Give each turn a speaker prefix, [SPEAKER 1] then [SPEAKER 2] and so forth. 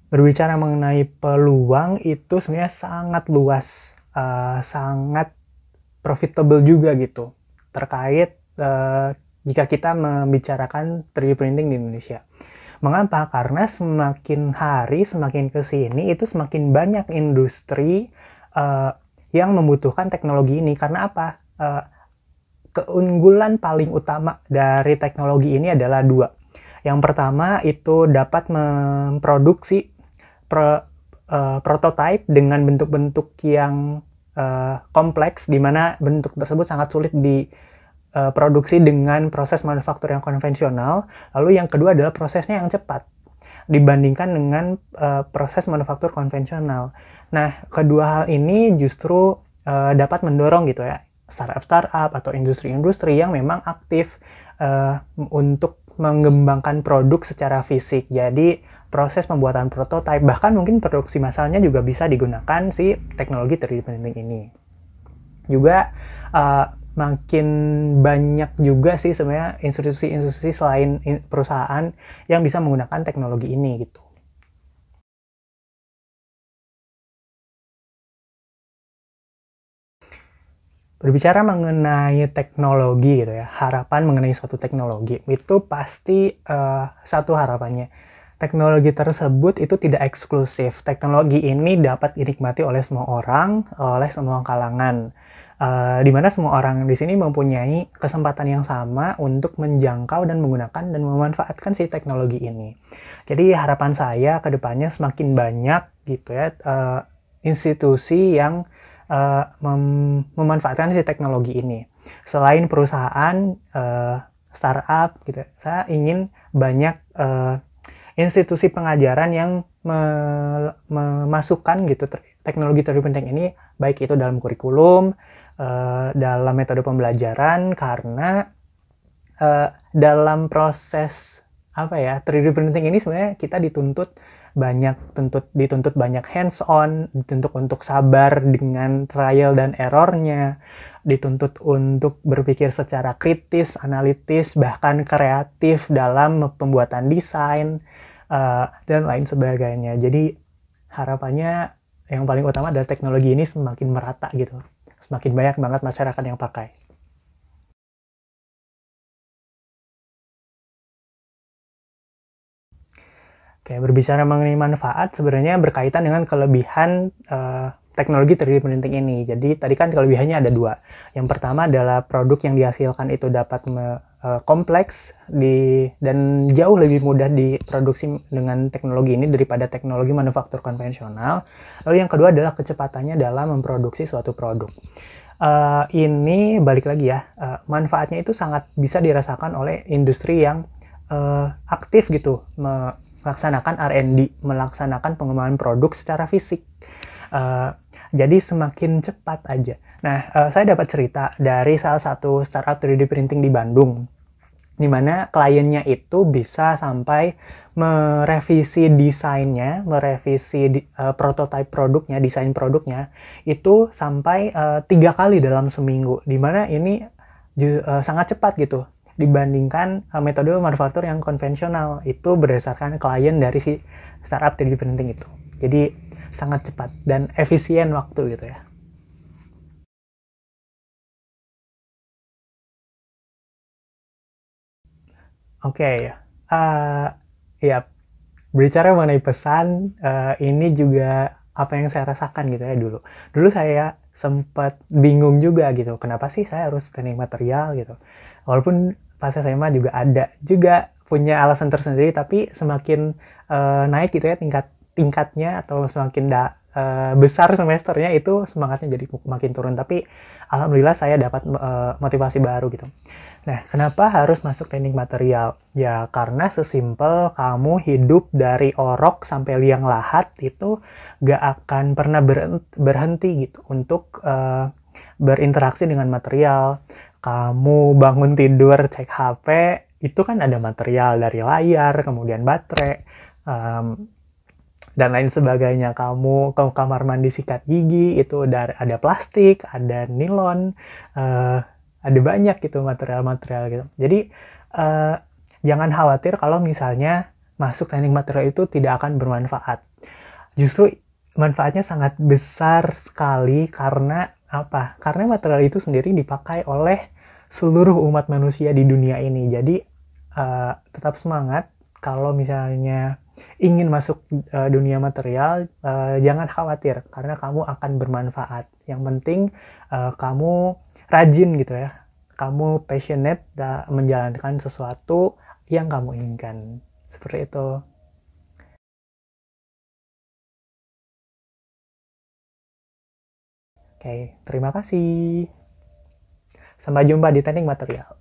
[SPEAKER 1] Berbicara mengenai peluang itu sebenarnya sangat luas, sangat profitable juga gitu, terkait jika kita membicarakan 3D printing di Indonesia. Mengapa? Karena semakin hari, semakin kesini itu semakin banyak industri yang membutuhkan teknologi ini. Karena apa? Keunggulan paling utama dari teknologi ini adalah dua. Yang pertama itu dapat memproduksi prototype dengan bentuk-bentuk yang kompleks, di mana bentuk tersebut sangat sulit diproduksi dengan proses manufaktur yang konvensional. Lalu yang kedua adalah prosesnya yang cepat dibandingkan dengan proses manufaktur konvensional. Nah, kedua hal ini justru dapat mendorong gitu ya startup-startup atau industri-industri yang memang aktif untuk mengembangkan produk secara fisik. Jadi proses pembuatan prototipe, bahkan mungkin produksi massalnya juga bisa digunakan si teknologi 3D printing ini. Juga makin banyak juga sih sebenarnya institusi-institusi selain perusahaan yang bisa menggunakan teknologi ini gitu. Berbicara mengenai teknologi gitu ya, harapan mengenai suatu teknologi itu pasti satu harapannya. Teknologi tersebut itu tidak eksklusif. Teknologi ini dapat dinikmati oleh semua orang, oleh semua kalangan. Di mana semua orang di sini mempunyai kesempatan yang sama untuk menjangkau dan menggunakan dan memanfaatkan si teknologi ini. Jadi harapan saya ke depannya semakin banyak gitu ya institusi yang memanfaatkan si teknologi ini. Selain perusahaan, startup gitu, saya ingin banyak institusi pengajaran yang memasukkan gitu teknologi 3D printing ini, baik itu dalam kurikulum, dalam metode pembelajaran, karena dalam proses 3D printing ini sebenarnya kita dituntut banyak hands on, dituntut untuk sabar dengan trial dan errornya, dituntut untuk berpikir secara kritis, analitis, bahkan kreatif dalam pembuatan desain dan lain sebagainya. Jadi harapannya yang paling utama adalah teknologi ini semakin merata gitu, semakin banyak banget masyarakat yang pakai. Oke, berbicara mengenai manfaat, sebenarnya berkaitan dengan kelebihan teknologi 3D printing ini. Jadi tadi kan kelebihannya ada dua. Yang pertama adalah produk yang dihasilkan itu dapat kompleks dan jauh lebih mudah diproduksi dengan teknologi ini daripada teknologi manufaktur konvensional. Lalu yang kedua adalah kecepatannya dalam memproduksi suatu produk. Ini balik lagi ya, manfaatnya itu sangat bisa dirasakan oleh industri yang aktif gitu, melaksanakan R&D, melaksanakan pengembangan produk secara fisik. Jadi semakin cepat aja. Nah, saya dapat cerita dari salah satu startup 3D printing di Bandung, di mana kliennya itu bisa sampai merevisi desainnya, merevisi prototipe produknya, desain produknya, itu sampai 3 kali dalam seminggu, di mana ini sangat cepat gitu dibandingkan metode manufaktur yang konvensional. Itu berdasarkan klien dari si startup 3D printing itu. Jadi sangat cepat dan efisien waktu gitu ya. Oke ya. Ya, berbicara mengenai pesan, ini juga apa yang saya rasakan gitu ya dulu. Dulu saya sempat bingung juga gitu, kenapa sih saya harus teknik material gitu. Walaupun pas SMA juga ada juga punya alasan tersendiri, tapi semakin naik gitu ya tingkatnya atau semakin besar semesternya, itu semangatnya jadi makin turun. Tapi alhamdulillah saya dapat motivasi baru gitu. Nah, kenapa harus masuk teknik material? Ya, karena sesimpel kamu hidup dari orok sampai liang lahat itu gak akan pernah berhenti gitu untuk berinteraksi dengan material. Kamu bangun tidur cek HP, itu kan ada material dari layar, kemudian baterai, dan lain sebagainya. Kamu ke kamar mandi sikat gigi, itu ada plastik, ada nilon, ada banyak gitu material-material gitu. Jadi jangan khawatir kalau misalnya masuk teknik material itu tidak akan bermanfaat. justru manfaatnya sangat besar sekali. Karena apa? Karena material itu sendiri dipakai oleh seluruh umat manusia di dunia ini. Jadi tetap semangat. Kalau misalnya ingin masuk dunia material, jangan khawatir karena kamu akan bermanfaat. Yang penting kamu rajin gitu ya. Kamu passionate menjalankan sesuatu yang kamu inginkan. Seperti itu. Oke, terima kasih. Sampai jumpa di teknik material.